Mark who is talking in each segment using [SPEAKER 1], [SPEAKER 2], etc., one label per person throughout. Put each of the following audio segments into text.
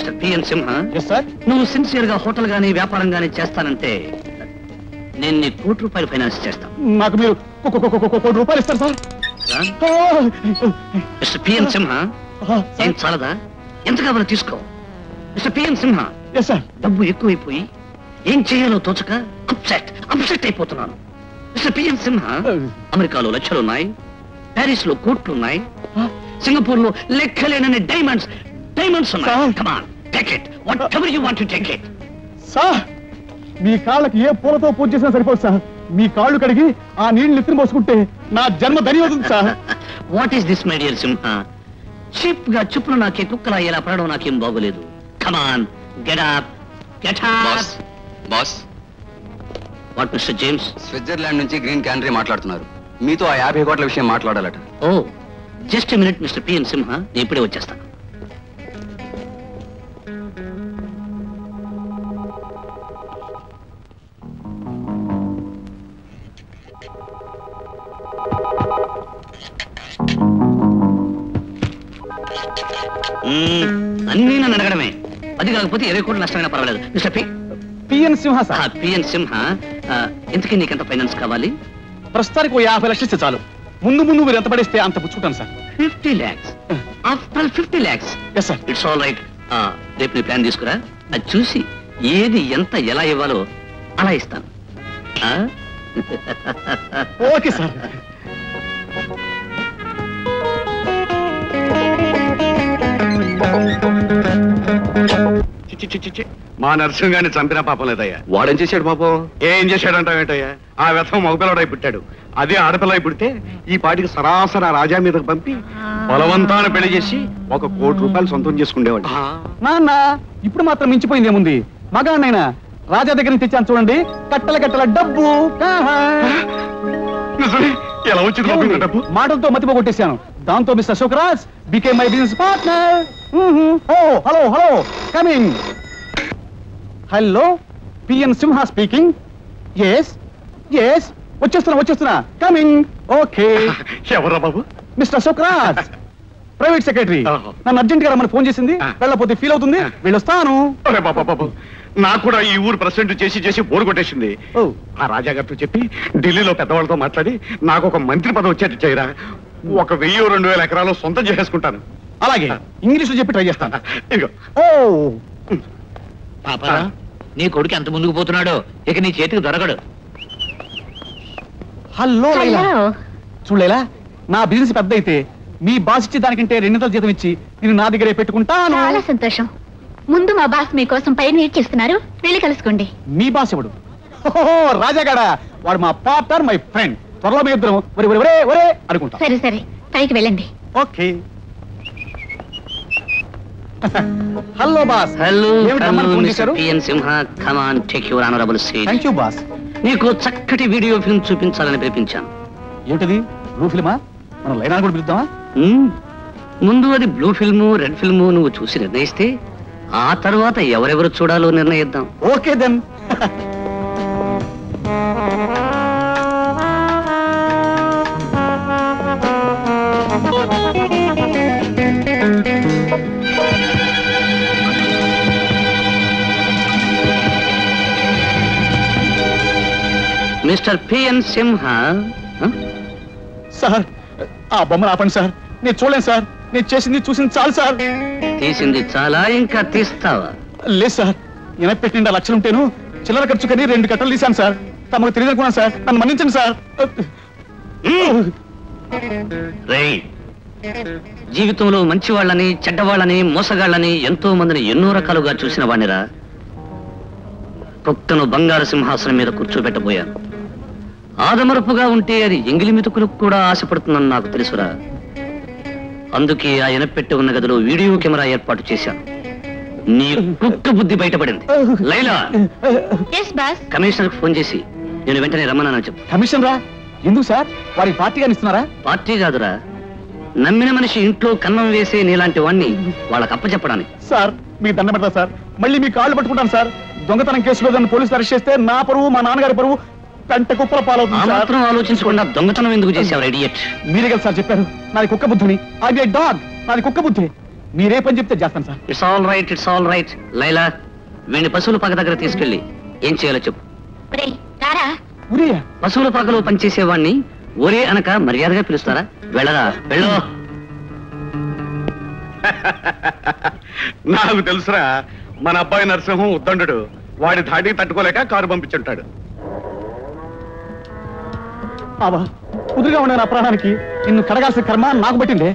[SPEAKER 1] Mister PN Simha.
[SPEAKER 2] Sir
[SPEAKER 1] నువ్వు sincere గా hotel గానీ వ్యాపారం గానీ చేస్తానంటే నేను నీ ₹1,00,00,000 ఫైనాన్స్ చేస్తాను.
[SPEAKER 2] నాకు మీరు ₹1,00,00,000 ఇస్తారు సార్.
[SPEAKER 1] మిస్టర్ పిఎన్ సింహ, ఏం చాలదా? ఎంత కావాలో తీసుకో. మిస్టర్ పిఎన్ సింహ, డబ్బు ఎక్కువైపోయి ఏం చేయాలో తోచక అప్సెట్ అయిపోతున్నాను. మిస్టర్ పిఎన్ సింహ, అమెరికాలో లక్షలున్నాయి, ప్యారిస్ లో కోట్లున్నాయి, సింగపూర్ లో లెక్కలేనని డైమండ్స్ ఉన్నాయి. Come on, take it, whatever you want to take it.
[SPEAKER 2] Sir, మీ కాళ్ళకి ఏ పూలతో పూజ చేసినా సరిపోదు సార్. మీ కాళ్ళు కడిగి ఆ నీళ్ళు నెత్తిన పోసుకుంటే నా జన్మ ధన్యవాదం sir.
[SPEAKER 1] What is this my dear Simha? Cheap గా చుప్పున నాకే కుక్కలా ఇలా పడడం నాకేం బాగోలేదు. Come on, get up, get up.
[SPEAKER 3] Boss,
[SPEAKER 1] what mister James?
[SPEAKER 3] Switzerland నుంచి గ్రీన్ క్యానరీ మాట్లాడుతున్నారు. మీతో ఆ 50 కోట్ల విషయం మాట్లాడాలట.
[SPEAKER 1] Oh, just a minute mister PN Simha, నేను ఇప్పుడే వచ్చేస్తాను. అన్నీ నన్ను అడగడమే. అది కాకపోతే 20 కోట్లు నష్టమైనా పర్వాలేదు. Mister
[SPEAKER 2] PN Simha sir.
[SPEAKER 1] PN సింహ, ఇంతకీ నీకెంత ఫైనాన్స్ కావాలి?
[SPEAKER 2] ప్రస్తుతానికి 50 లక్షలు ఇస్తే చాలు. ముందు మీరు ఎంత పడేస్తే అంత పుచ్చుకుంటాను sir.
[SPEAKER 1] 50 lakhs. After 50 lakhs.
[SPEAKER 2] Yes sir.
[SPEAKER 1] It's all right. రేపు నీ ప్లాన్ తీసుకురా, అది చూసి ఏది ఎంత ఎలా ఇవ్వాలో అలా ఇస్తాను.
[SPEAKER 2] Okay sir.
[SPEAKER 4] మా నరసింహాన్ని చంపినా పాపం లేదయ్యా.
[SPEAKER 3] వాడేం చేశాడు పాపం?
[SPEAKER 4] ఏం చేశాడంటావేంటయ్యా? ఆ వ్యథం మగపిల్లడై పుట్టాడు. అదే ఆడపిల్లై పుడితే ఈ పాటికి సరాసరి ఆ రాజా మీదకు పంపి బలవంతాన్ని పెళ్లి చేసి ₹1,00,00,000 సొంతం చేసుకుండేవాడు.
[SPEAKER 2] నాన్న, ఇప్పుడు మాత్రం మించిపోయింది ఏముంది? మగాన్నైనా రాజా దగ్గర నుంచి తెచ్చాను చూడండి, కట్టల డబ్బు.
[SPEAKER 4] ఎలా వచ్చింది డబ్బు?
[SPEAKER 2] మాటలతో మతిపోగొట్టేశాను. దాంతో mister Ashok became my business partner. Hello coming. Hello, PN Simha speaking. Yes వచ్చేస్తున్నా కమింగ్. ఓకే.
[SPEAKER 4] ఎవరా బాబు?
[SPEAKER 2] Mister Ashok private secretary. నన్ను అర్జెంట్ గా రమ్మని ఫోన్ చేసింది. వెళ్ళకపోతే ఫీల్ అవుతుంది. వెళ్ళొస్తాను.
[SPEAKER 4] బాబు, నాకు కూడా ఈ ఊరు ప్రెసిడెంట్ చేసి బోరు కొట్టేసింది. ఆ రాజా గారితో చెప్పి ఢిల్లీలో పెద్దవాళ్ళతో మాట్లాడి నాకు ఒక మంత్రి పదవి వచ్చేట్టు చేయరా. 1,000-2,000 ఎకరాలు సొంతం చేసేసుకుంటాను.
[SPEAKER 2] అలాగే, ఇంగ్లీష్ లో చెప్పి ట్రై చేస్తాను.
[SPEAKER 4] ఇదిగో.
[SPEAKER 1] పాపా, నీ కొడుకు ఎంత ముందుకు పోతున్నాడో ఇక నీ చేతికి దొరకడు.
[SPEAKER 2] హలో చూడలేలా, నా బిజినెస్ పెద్ద అయితే మీ బాస్ ఇచ్చి దానికంటే 200 జీతం ఇచ్చి నేను నా దగ్గరే పెట్టుకుంటాను.
[SPEAKER 5] చాలా సంతోషం. ముందు మా బాస్ మీకోసం పైన వెయిట్ చేస్తున్నారు, వెళ్ళి కలుసుకోండి.
[SPEAKER 2] మీ బాస్ ఎవడు? రాజాగాడ. వాడు మా పార్ట్నర్, మై ఫ్రెండ్. త్వరలో మీ ఇద్దరం ఒరే అనుకుంటా.
[SPEAKER 5] సరే, పైకి వెళ్ళండి.
[SPEAKER 2] Okay. Hello boss.
[SPEAKER 1] Hello mister PN Simha, come on, take your honourable seat.
[SPEAKER 2] Thank you boss.
[SPEAKER 1] నీకు చక్కటి వీడియో ఫిల్మ్ చూపించాలని పిలిపించాను.
[SPEAKER 2] ఏమిటది? బ్లూ ఫిల్మా? మనం లైనా కూడా పిలుద్దామా?
[SPEAKER 1] ముందు అది బ్లూ ఫిల్ము, రెడ్ ఫిల్ము నువ్వు చూసి నిర్ణయిస్తే ఆ తర్వాత ఎవరెవరు చూడాలో నిర్ణయిద్దాం.
[SPEAKER 2] Okay then.
[SPEAKER 1] Mister PN Simha.
[SPEAKER 2] Sir, ఆ బొమ్మను ఆపండి సార్. నేను చూడలేను సార్. నేను చేసింది చూసింది చాలు సార్.
[SPEAKER 1] తీసింది చాలా, ఇంకా తీస్తావా?
[SPEAKER 2] లేదు సార్, ఎనపెట్టి 2 లక్షలుంటేను చిల్లర ఖర్చు కని 2 కట్టలు తీశాను సార్. తమకు తెలియదనుకున్నాను సార్. నన్ను మన్నించండి సార్.
[SPEAKER 1] జీవితంలో మంచి వాళ్ళని, చెడ్డవాళ్ళని, మోసగాళ్ళని, ఎంతో మందిని ఎన్నో రకాలుగా చూసిన వాణ్ణిరా. కుక్కను బంగారు సింహాసనం మీద కూర్చోబెట్టబోయాను. ఆదమరపుగా ఉంటే అది ఎంగిలి మెతుకులకు కూడా ఆశపడుతుందని నాకు తెలుసురా. అందుకే ఆ ఎనపెట్టి ఉన్న గదిలో వీడియో కెమెరా ఏర్పాటు చేశాను. నీ కుక్క బుద్ధి బయటపడింది. లైలా, కమిషనర్ ఫోన్ చేసి నేను వెంటనే రమ్మన్నానని చెప్పు.
[SPEAKER 2] కమిషన్ రా? ఎందుకు సార్? వారికి పార్టీగా ఇస్తున్నారా?
[SPEAKER 1] పార్టీ కాదురా, నమ్మిన మనిషి ఇంట్లో కన్నం వేసే నీలాంటి వాణ్ణి వాళ్ళకి అప్పచెప్పడానికి.
[SPEAKER 2] సార్, మీకు దండం పెడతా సార్. మళ్ళీ మీ కాళ్ళు పట్టుకుంటాను సార్. దొంగతనం కేసులో దాన్ని పోలీసులు అరెస్ట్ చేస్తే నా పరువు, మా నాన్నగారి పరువు కంట కుప్పల పాలవుతుంది.
[SPEAKER 1] మాత్రం ఆలోచించకుండా దొంగతనం ఎందుకు చేశావు? ఇడియట్.
[SPEAKER 2] మీరే కదా సార్ చెప్పారు నాది కుక్క బుద్ధిని. అది డాగ్, నాది కుక్క బుద్ధి. మీరే పని చెప్తే చేస్తాను sir.
[SPEAKER 1] It's all right Laila, వీడిని పశువుల పాక దగ్గర తీసుకెళ్ళి ఏం చేయాలో చెప్పు.
[SPEAKER 2] ఉరియా
[SPEAKER 1] పశువుల పాకలో పనిచేసేవాడిని ఒరే అనక మర్యాదగా పిలుస్తారా? వెళ్ళరా వెళ్ళు.
[SPEAKER 4] నాకు తెలుసురా, మన అబ్బాయి నరసింహం ఉద్దండు వాడి ధాటి తట్టుకోలేక కారు పంపించుంటాడు.
[SPEAKER 2] బాబా కుదురుగా ఉండే నా ప్రాణానికి నిన్ను కడగాల్సిన కర్మ నాకు పట్టిందే.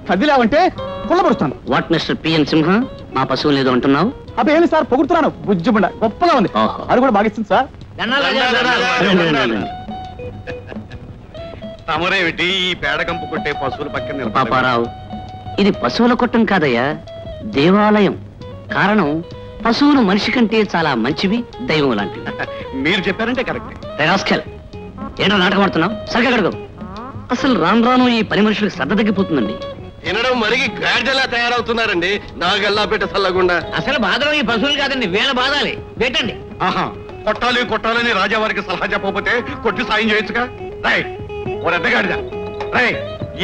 [SPEAKER 2] కదిలావంటే కుళ్ళబరుస్తాను.
[SPEAKER 1] వాట్ మిస్టర్ పిఎన్ సింహ, మా పశువులు ఏదో అంటున్నావు?
[SPEAKER 2] అబ్బే ఏంటి సార్, పొగుడుతున్నాను. బుజ్జిబండ గొప్పగా ఉంది.
[SPEAKER 1] ఓహో.
[SPEAKER 2] అది కూడా బాగా ఇస్తుంది సార్.
[SPEAKER 4] తమరేమిటి ఈ పేడకంపు కొట్టే పశువుల పక్కన నిలబడ్డారు?
[SPEAKER 1] పాపారావు, ఇది పశువుల కొట్టం కాదయ్యా, దేవాలయం. కారణం పశువులు మనిషి కంటే చాలా మంచివి, దైవం లాంటివి.
[SPEAKER 4] మీరు చెప్పారంటే కరెక్ట్.
[SPEAKER 1] ఏంటో నాటకం ఆడుతున్నావు? సరిగ్గా కడుగు. అసలు రాను రాను ఈ పని మనుషులకు శ్రద్ధ తగ్గిపోతుందండి.
[SPEAKER 6] తినడం మరిగి గాడిదలా తయారవుతున్నారండి. నాగల్లా పెట్ట చల్లకుండా.
[SPEAKER 1] అసలు బాధలో ఈ పశువులు కాదండి, వీళ్ళ బాధాలి. పెట్టండి.
[SPEAKER 4] ఆహా, కొట్టాలని రాజావారికి సలహా చెప్పకపోతే కొట్టి సాయం చేయొచ్చుగా. రై ఓ అద్దెగాడిదా, రై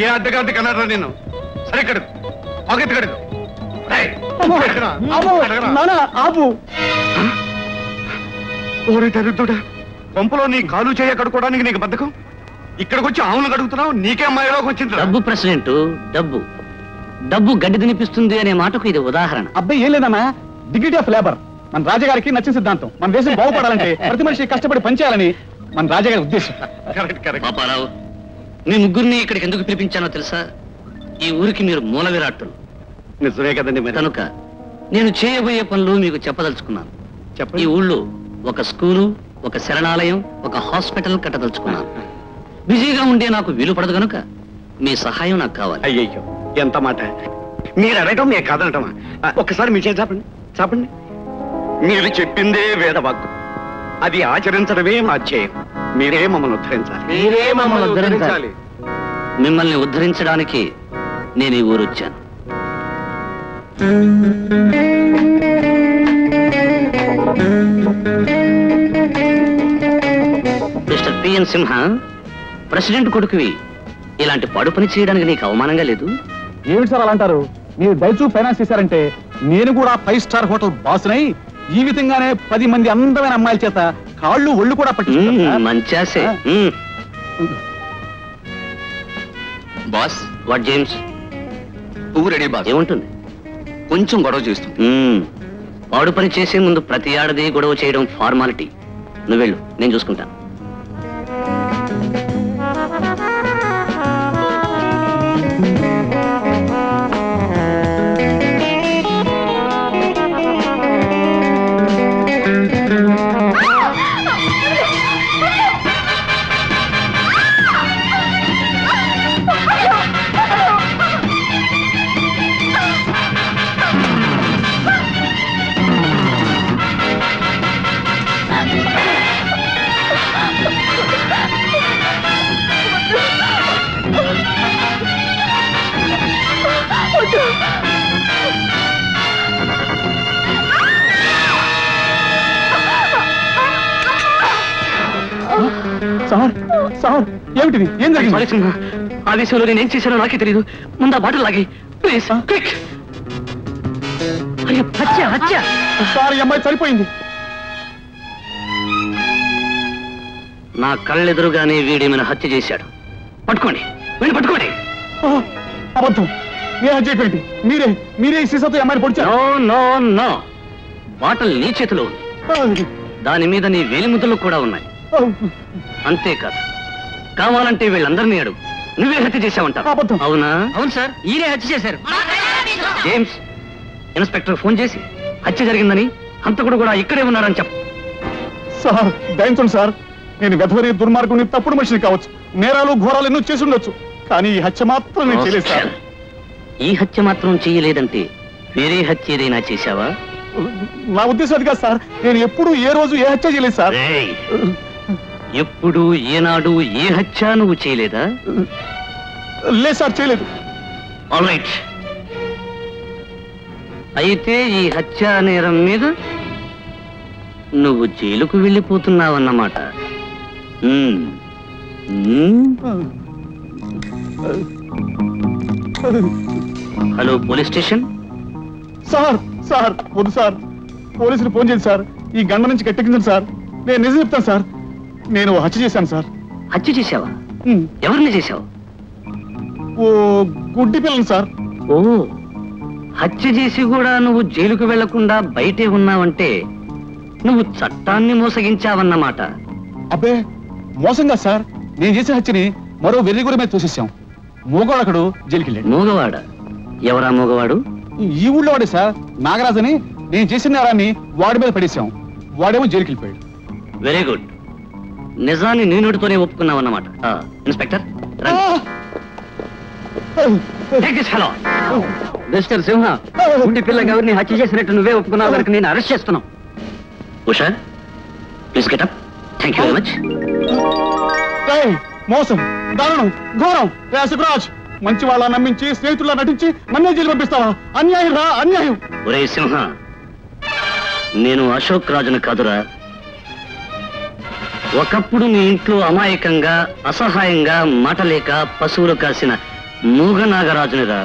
[SPEAKER 4] ఏ అద్దెగాడి కన్నారా నేను? సరే కడుగు, ఆగెత్తు కడుగు.
[SPEAKER 2] ఆపు.
[SPEAKER 4] ఓరి దరిద్రుడా, పంపులో నీ కాలు చేయ కడుక్కోవడానికి నీకు బద్ధకం. ఇక్కడికి వచ్చి ఆవులు కడుగుతున్నావు, నీకే అమ్మాయిలోకి వచ్చింది.
[SPEAKER 1] డబ్బు ప్రెసిడెంట్, డబ్బు గడ్డి తినిపిస్తుంది అనే మాటకు ఇది ఉదాహరణ.
[SPEAKER 2] అబ్బాయి ఏం లేదన్నా, డిగ్నిటీ ఆఫ్ లేబర్ మన రాజాగారికి నచ్చిన సిద్ధాంతం. మన దేశం బాగుపడాలంటే ప్రతి మనిషి కష్టపడి పనిచేయాలని మన రాజాగారి ఉద్దేశం.
[SPEAKER 4] కరెక్ట్.
[SPEAKER 1] పాపారావు, మీ ముగ్గురిని ఇక్కడికి ఎందుకు పిలిపించానో తెలుసా? ఈ ఊరికి మీరు మూల విరాట్టులు.
[SPEAKER 4] నిజమే కదండి మరి.
[SPEAKER 1] కనుక నేను చేయబోయే పనులు మీకు చెప్పదలుచుకున్నాను. ఈ ఊళ్ళో ఒక స్కూలు, ఒక శరణాలయం, ఒక హాస్పిటల్ కట్టదలుచుకున్నాను. బిజీగా ఉండే నాకు వీలు పడదు కనుక మీ సహాయం నాకు కావాలి.
[SPEAKER 4] అయ్యయ్యో, ఎంత మాట! మీరు అడగటం నేను కాదనటమా? ఒక్కసారి మీ చేసి చెప్పండి. మీరు చెప్పిందే వేదవాక్కు, అది ఆచరించడమే మా ధ్యేయం. మీరే మమ్మల్ని ఉద్ధరించాలి.
[SPEAKER 1] మిమ్మల్ని ఉద్ధరించడానికి నేను ఈ ఊరు వచ్చాను. మిస్టర్ పిఎన్ సింహ, ప్రెసిడెంట్ కొడుకువి ఇలాంటి పాడు పని చేయడానికి నీకు అవమానంగా లేదు?
[SPEAKER 2] ఏమిటి సార్ అలా అంటారు? మీరు దయచూ ఫైనాన్స్ చేశారంటే నేను కూడా 5 స్టార్ హోటల్ బాసునై ఈ విధంగానే 10 మంది అందమైన అమ్మాయిల చేత కాళ్ళు ఒళ్ళు కూడా పట్టించుకుంటాను.
[SPEAKER 1] మంచాసే.
[SPEAKER 3] Boss,
[SPEAKER 1] what James?
[SPEAKER 3] పువ్వు రెడీ బాస్.
[SPEAKER 1] ఏముంటుంది?
[SPEAKER 3] కొంచెం గొడవ చేస్తుంది.
[SPEAKER 1] పాడు పని చేసే ముందు ప్రతి ఆడది గొడవ చేయడం ఫార్మాలిటీ. నువ్వు వెళ్ళు, నేను చూసుకుంటాను.
[SPEAKER 2] సార్ ఏమిటిది? ఏం జరిగింది?
[SPEAKER 1] ఆ విషయంలో నేనేం చేశానో నాకే తెలియదు. ముందు ఆ బాటలు లాగి ప్లీజ్.
[SPEAKER 2] సార్, ఈ అమ్మాయి చనిపోయింది.
[SPEAKER 1] నా కళ్ళెదురుగానే వీడేమైనా హత్య చేశాడు. పట్టుకోండి, వీడిని పట్టుకోండి.
[SPEAKER 2] అబద్ధం. ఏ హత్య అయిపోయింది? మీరే ఈ సీసాతో అమ్మాయిని పొడిచారు.
[SPEAKER 1] నో, బాటలు నీ చేతిలో ఉంది. దాని మీద నీ వేలిముద్రలు కూడా ఉన్నాయి. అంతేకాదు, కావాలంటే వీళ్ళందరినీ అడుగు, నువ్వే హత్య చేశావంటావు. అవునా? అవును సార్, ఈయనే హత్య చేశారు. జేమ్స్, ఇన్స్పెక్టర్ ఫోన్ చేసి హత్య జరిగిందని, హంతకుడు కూడా ఇక్కడే ఉన్నారని చెప్పు.
[SPEAKER 2] సార్ దయించండి సార్, నేను వెధవరి దుర్మార్గుని తప్పుడు మనిషిని కావచ్చు, నేరాలు ఘోరాలు ఎన్నో చేసి ఉండొచ్చు, కానీ ఈ హత్య మాత్రం నేను చేయలేదు సార్.
[SPEAKER 1] ఈ హత్య మాత్రం చేయలేదంటే వేరే హత్య ఏదైనా చేశావా?
[SPEAKER 2] నా ఉద్దేశం అది కాదు సార్, నేను ఎప్పుడు ఏ రోజు ఏ హత్య చేయలేదు సార్.
[SPEAKER 1] ఎప్పుడు ఏనాడు ఏ హత్య నువ్వు చేయలేదా?
[SPEAKER 2] లేదు సార్, చేయలేదు.
[SPEAKER 1] ఆల్రైట్, అయితే ఈ హత్య నేరం మీద నువ్వు జైలుకు వెళ్ళిపోతున్నావన్నమాట. Hello police station,
[SPEAKER 2] sir sir వద్దు సార్, పోలీసులు ఫోన్ చేయండి సార్, ఈ గండ నుంచి గట్టెక్కించండి సార్, నేను నిజం చెప్తాను సార్, నేను హత్య చేశాను సార్.
[SPEAKER 1] హత్య చేశావా? ఎవరిని చేశావు?
[SPEAKER 2] ఓ గుడ్డి పిల్లని సార్.
[SPEAKER 1] ఓ, హత్య చేసి కూడా నువ్వు జైలుకు వెళ్లకుండా బయటే ఉన్నావంటే నువ్వు చట్టాన్ని మోసగించావన్నమాట.
[SPEAKER 2] అబ్బే మోసంగా సార్, నేను చేసిన హత్యని మరో వెర్రిగురి మీద తోసేసాం. మూగవాడు అక్కడు జైలుకి వెళ్ళాడు.
[SPEAKER 1] మూగవాడా? ఎవరా మూగవాడు?
[SPEAKER 2] ఈ ఊళ్ళో వాడే సార్, నాగరాజు అని. నేను చేసిన నేరాన్ని వాడి మీద పడేశాం, వాడేమో జైలుకి వెళ్ళిపోయాడు.
[SPEAKER 1] వెరీ గుడ్, నిజాన్ని నీ నోటితోనే ఒప్పుకున్నావన్నమాట. ఇన్స్పెక్టర్ హలో మిస్టర్ సింహ, గుండి పిల్లకి ఎవరిని హత్య చేసినట్టు నువ్వే ఒప్పుకున్నావు కనుక నేను అరెస్ట్ చేస్తున్నావు. Usha please get up. Thank you very much.
[SPEAKER 2] మోసం, దారుణం, ఘోరం. సుబ్రాజ్, మంచి వాళ్ళ నమ్మించి స్నేహితుల్లా నటించి నన్నే జైలు పంపిస్తావా? అన్యాయం రా, అన్యాయం.
[SPEAKER 1] ఒరే సింహ, నేను అశోక్ రాజును కాదురా. ఒకప్పుడు నీ ఇంట్లో అమాయకంగా అసహాయంగా మాటలేక పశువులు కాసిన మూగనాగరాజునిరా.